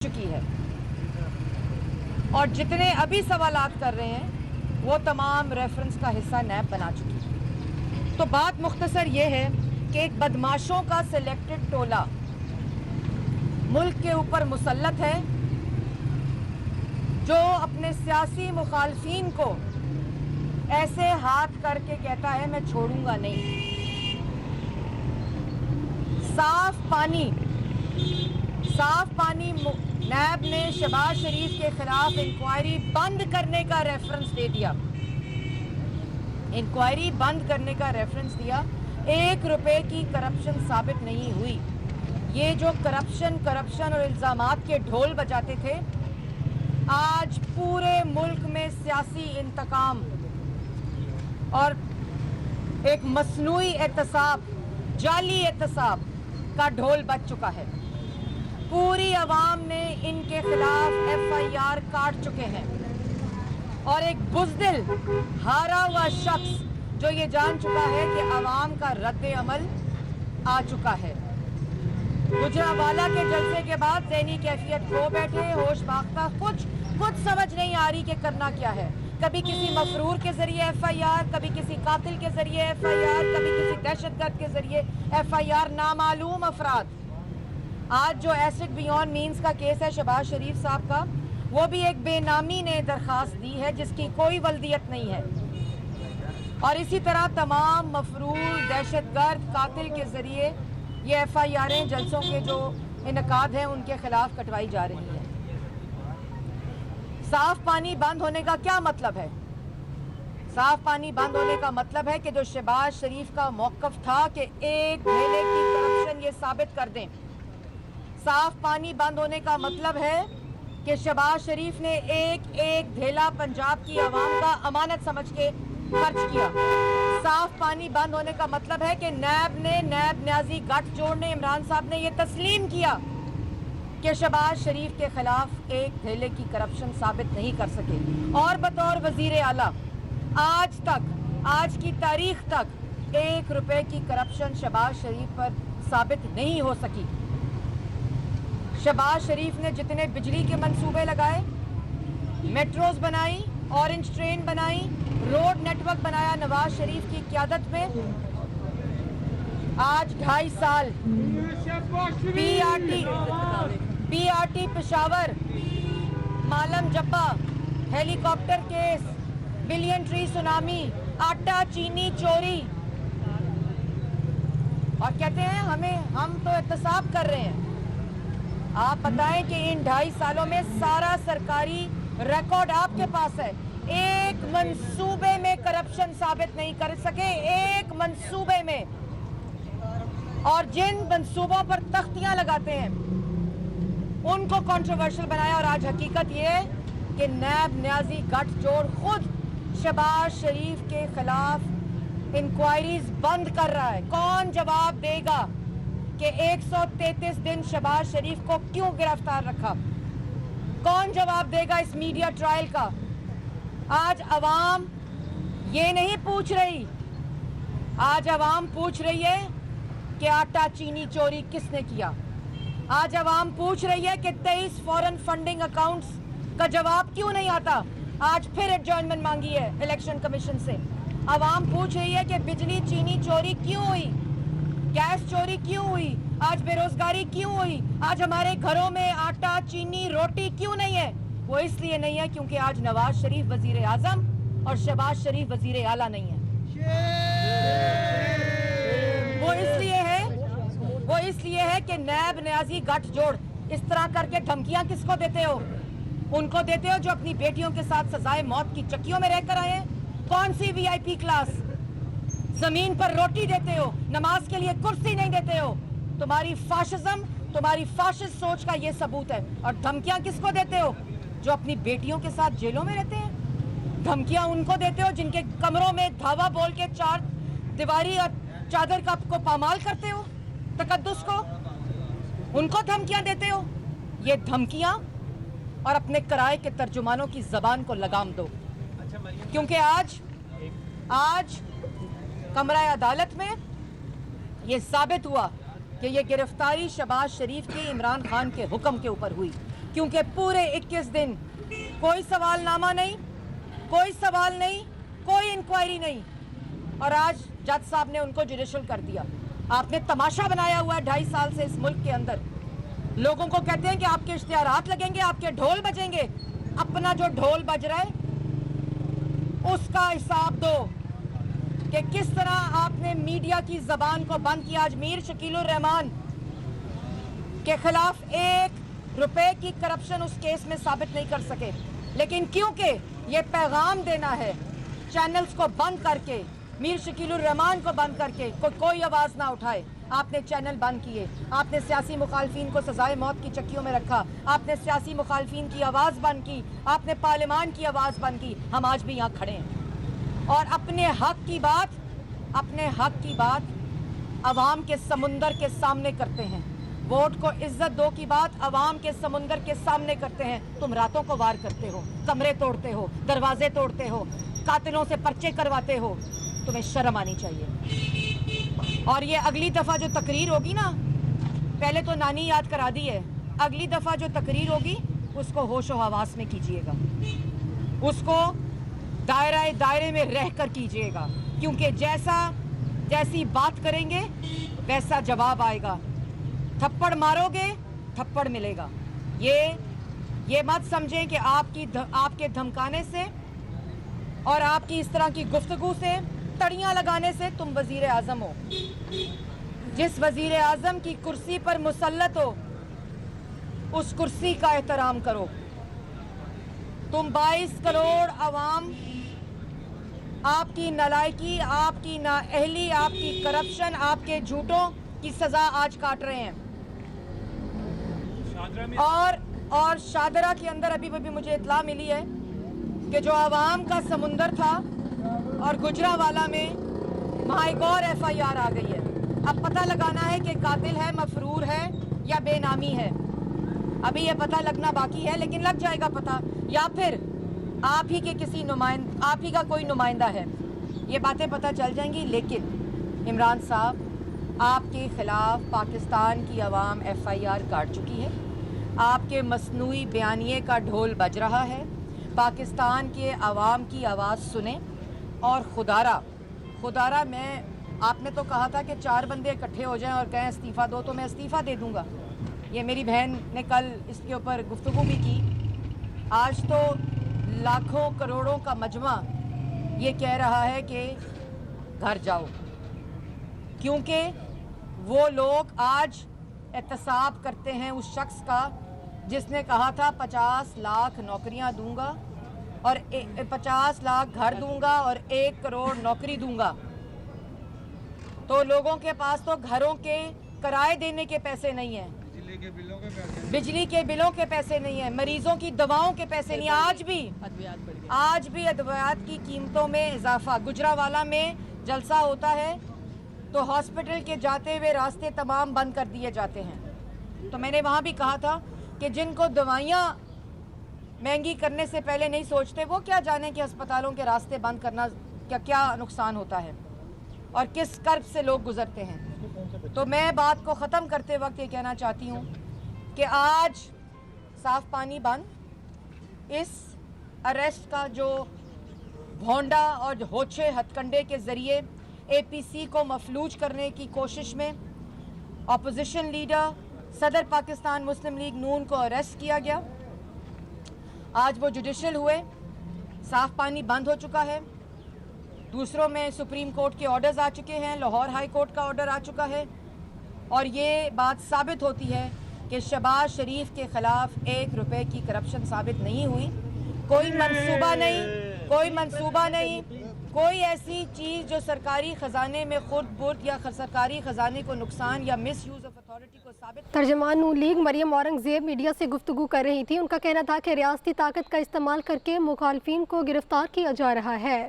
चुकी है और जितने अभी सवालात कर रहे हैं वो तमाम रेफरेंस का हिस्सा नैब बना चुकी है। तो बात मुख्तसर ये है कि एक बदमाशों का सिलेक्टेड टोला मुल्क के ऊपर मुसल्लत है जो अपने सियासी मुखालफीन को ऐसे हाथ करके कहता है मैं छोड़ूंगा नहीं। साफ पानी नैब ने शहबाज शरीफ के खिलाफ इंक्वायरी बंद करने का रेफरेंस दे दिया। इंक्वायरी बंद करने का रेफरेंस दिया। 1 रुपए की करप्शन साबित नहीं हुई। ये जो करप्शन और इल्जामात के ढोल बजाते थे, आज पूरे मुल्क में सियासी इंतकाम और एक मसनूई एहतसाब, जाली एहतसाब का ढोल बज चुका है। पूरी अवाम ने इनके खिलाफ FIR काट चुके हैं और एक बुज़दिल हारा हुआ शख्स जो ये जान चुका है कि अवाम का रद्द अमल आ चुका है। गुजरावाला के जलसे के बाद ज़हनी कैफियत खो बैठे, होश बाख्ता, कुछ समझ नहीं आ रही कि करना क्या है। कभी किसी मफरूर के जरिए FIR, कभी किसी कातिल के जरिए FIR, कभी किसी दहशतगर्द के जरिए FIR, नामालूम अफराद। आज जो एसिड बियॉन्ड मीन्स का केस है शहबाज शरीफ साहब का, वो भी एक बेनामी ने दरखास्त दी है जिसकी कोई वल्दियत नहीं है। और इसी तरह तमाम मफरूर, दहशतगर्द, कातिल के जरिए ये FIR जलसों के जो इनकाद हैं उनके खिलाफ कटवाई जा रही है। साफ पानी बंद होने का क्या मतलब है? साफ पानी बंद होने का मतलब है कि जो शहबाज शरीफ का मौक़िफ़ था कि एक ढेले की करप्शन ये साबित कर दें। साफ पानी बंद होने का मतलब है कि शहबाज शरीफ ने एक ढेला पंजाब की आवाम का अमानत समझ के खर्च किया। साफ पानी बंद होने का मतलब है कि नैब न्याजी गठजोड़ ने, इमरान साहब ने यह तस्लीम किया कि शहबाज शरीफ के खिलाफ एक ढेले की करप्शन साबित नहीं कर सके। और बतौर वजीर आला आज की तारीख तक 1 रुपए की करप्शन शहबाज शरीफ पर साबित नहीं हो सकी। शहबाज शरीफ ने जितने बिजली के मंसूबे लगाए, मेट्रोज बनाई, ऑरेंज ट्रेन बनाई, रोड नेटवर्क बनाया नवाज शरीफ की क़यादत में, आज 2.5 साल PRT Peshawar, Malam Jabba, helicopter case, billion tree tsunami, आटा चीनी चोरी, और कहते हैं हम तो एहतसाब कर रहे हैं। आप बताएं कि इन 2.5 सालों में सारा सरकारी रिकॉर्ड आपके पास है। एक मंसूबे में करप्शन साबित नहीं कर सके, एक मंसूबे में। और जिन मंसूबों पर तख्तियां लगाते हैं उनको कंट्रोवर्शियल बनाया। और आज हकीकत ये है कि नैब न्याजी गठजोड़ खुद शहबाज शरीफ के खिलाफ इंक्वायरीज बंद कर रहा है। कौन जवाब देगा कि 133 दिन शहबाज शरीफ को क्यों गिरफ्तार रखा? कौन जवाब देगा इस मीडिया ट्रायल का? आज अवाम ये नहीं पूछ रही, आज अवाम पूछ रही है कि आटा चीनी चोरी किसने किया। आज अवाम पूछ रही है कि 23 फॉरेन फंडिंग अकाउंट्स का जवाब क्यों नहीं आता। आज फिर एडजॉर्नमेंट मांगी है इलेक्शन कमीशन से। अवाम पूछ रही है कि बिजली चीनी चोरी क्यों हुई, गैस चोरी क्यों हुई, आज बेरोजगारी क्यों हुई, आज हमारे घरों में आटा चीनी रोटी क्यों नहीं है। वो इसलिए नहीं है क्योंकि आज नवाज शरीफ वजीर आजम और शहबाज शरीफ वजीर आला नहीं है। वो इसलिए है कि नैब न्याजी गठजोड़ इस तरह करके धमकियां किसको देते हो? उनको देते हो जो अपनी बेटियों के साथ सजाए मौत की चक्कियों में रहकर आए हैं। कौन सी VIP क्लास? जमीन पर रोटी देते हो, नमाज के लिए कुर्सी नहीं देते हो। तुम्हारी फाशिज्म, तुम्हारी फाशिस्ट सोच का ये सबूत है। और धमकियां किसको देते हो? जो अपनी बेटियों के साथ जेलों में रहते हैं। धमकियां उनको देते हो जिनके कमरों में धावा बोल के 4 दीवारी और चादर का को पामाल करते हो, तकद्दुस को, उनको धमकियां देते हो। ये धमकियां और अपने किराए के तर्जुमानों की जबान को लगाम दो, क्योंकि आज कमरा अदालत में ये साबित हुआ कि ये गिरफ्तारी शहबाज शरीफ की इमरान खान के हुक्म के ऊपर हुई। क्योंकि पूरे 21 दिन कोई सवालनामा नहीं, कोई सवाल नहीं, कोई इंक्वायरी नहीं, और आज जज साहब ने उनको जुडिशल कर दिया। आपने तमाशा बनाया हुआ है 2.5 साल से इस मुल्क के अंदर। लोगों को कहते हैं कि आपके इश्तिहारात लगेंगे, आपके ढोल बजेंगे। अपना जो ढोल बज रहा है उसका हिसाब दो कि किस तरह आपने मीडिया की जबान को बंद किया। आज मीर शकीलुर रहमान के खिलाफ 1 रुपए की करप्शन उस केस में साबित नहीं कर सके, लेकिन क्योंकि ये पैगाम देना है चैनल्स को बंद करके, मीर शकीलुर रहमान को बंद करके कोई आवाज़ ना उठाए, आपने चैनल बंद किए। आपने सियासी मुखालफिन को सजाए मौत की चक्कियों में रखा। आपने सियासी मुखालफिन की आवाज़ बंद की। आपने पार्लियामान की आवाज़ बंद की। हम आज भी यहाँ खड़े हैं और अपने हक की बात अवाम के समुंदर के सामने करते हैं। वोट को इज्जत दो की बात अवाम के समुंदर के सामने करते हैं। तुम रातों को वार करते हो, कमरे तोड़ते हो, दरवाजे तोड़ते हो, कातिलों से पर्चे करवाते हो। तुम्हें शर्म आनी चाहिए। और ये अगली दफ़ा जो तकरीर होगी ना, पहले तो नानी याद करा दी है, अगली दफ़ा जो तकरीर होगी उसको होशो हवास में कीजिएगा, उसको दायरे में रह कर कीजिएगा, क्योंकि जैसी बात करेंगे वैसा जवाब आएगा। थप्पड़ मारोगे थप्पड़ मिलेगा। ये मत समझें कि आपके धमकाने से और आपकी इस तरह की गुफ्तगू से, तड़ियां लगाने से तुम वजीर आज़म हो। जिस वजीर आज़म की कुर्सी पर मुसल्लत हो उस कुर्सी का एहतराम करो। तुम 22 करोड़ अवाम आपकी नालायकी, आपकी नाअहली, आपकी करप्शन, आपके झूठों की सजा आज काट रहे हैं। और शादरा के अंदर अभी मुझे इत्तला मिली है कि जो आवाम का समुंदर था और गुजरावाला में वहाँ एक और FIR आ गई है। अब पता लगाना है कि कातिल है, मफरूर है या बेनामी है। अभी ये पता लगना बाकी है, लेकिन लग जाएगा पता, या फिर आप ही का कोई नुमाइंदा है। ये बातें पता चल जाएंगी। लेकिन इमरान साहब, आपके खिलाफ पाकिस्तान की आवाम FIR काट चुकी है। आपके मसनूई बयानिए का ढोल बज रहा है। पाकिस्तान के अवाम की आवाज़ सुने। और खुदारा आपने तो कहा था कि 4 बंदे इकट्ठे हो जाएं और कहें इस्तीफ़ा दो, तो मैं इस्तीफ़ा दे दूंगा। ये मेरी बहन ने कल इसके ऊपर गुफ्तगू भी की। आज तो लाखों करोड़ों का मजमा ये कह रहा है कि घर जाओ, क्योंकि वो लोग आज एहतसाब करते हैं उस शख्स का जिसने कहा था 50 लाख नौकरियां दूंगा और 50 लाख घर दूंगा और 1 करोड़ नौकरी दूंगा। तो लोगों के पास तो घरों के किराए देने के पैसे नहीं हैं, बिजली के बिलों के पैसे नहीं हैं, मरीजों की दवाओं के पैसे नहीं। आज भी अद्वियात की कीमतों में इजाफा। गुजरावाला में जलसा होता है तो हॉस्पिटल के जाते हुए रास्ते तमाम बंद कर दिए जाते हैं। तो मैंने वहाँ भी कहा था कि जिनको दवाइयाँ महंगी करने से पहले नहीं सोचते, वो क्या जाने कि अस्पतालों के रास्ते बंद करना क्या नुकसान होता है और किस कर्ब से लोग गुजरते हैं। तो मैं बात को ख़त्म करते वक्त ये कहना चाहती हूँ कि आज साफ़ पानी बंद, इस अरेस्ट का जो भोंडा और होछे हथकंडे के ज़रिए APC को मफलूज करने की कोशिश में अपोजिशन लीडर सदर पाकिस्तान मुस्लिम लीग नून को अरेस्ट किया गया। आज वो जुडिशल हुए, साफ़ पानी बंद हो चुका है। दूसरों में सुप्रीम कोर्ट के ऑर्डर्स आ चुके हैं, लाहौर हाई कोर्ट का ऑर्डर आ चुका है। और ये बात साबित होती है कि शहबाज शरीफ के ख़िलाफ़ 1 रुपए की करप्शन साबित नहीं हुई। कोई मंसूबा नहीं, कोई ऐसी चीज़ जो सरकारी ख़जाने में खुर्द बुर्द या सरकारी ख़जाने को नुकसान या मिस यूज़ ऑफ अथॉरिटी को साबित। तर्जमान नून लीग मरियम औरंगज़ेब मीडिया से गुफ्तगू कर रही थी। उनका कहना था कि रियासती ताकत का इस्तेमाल करके मुखालफिन को गिरफ्तार किया जा रहा है।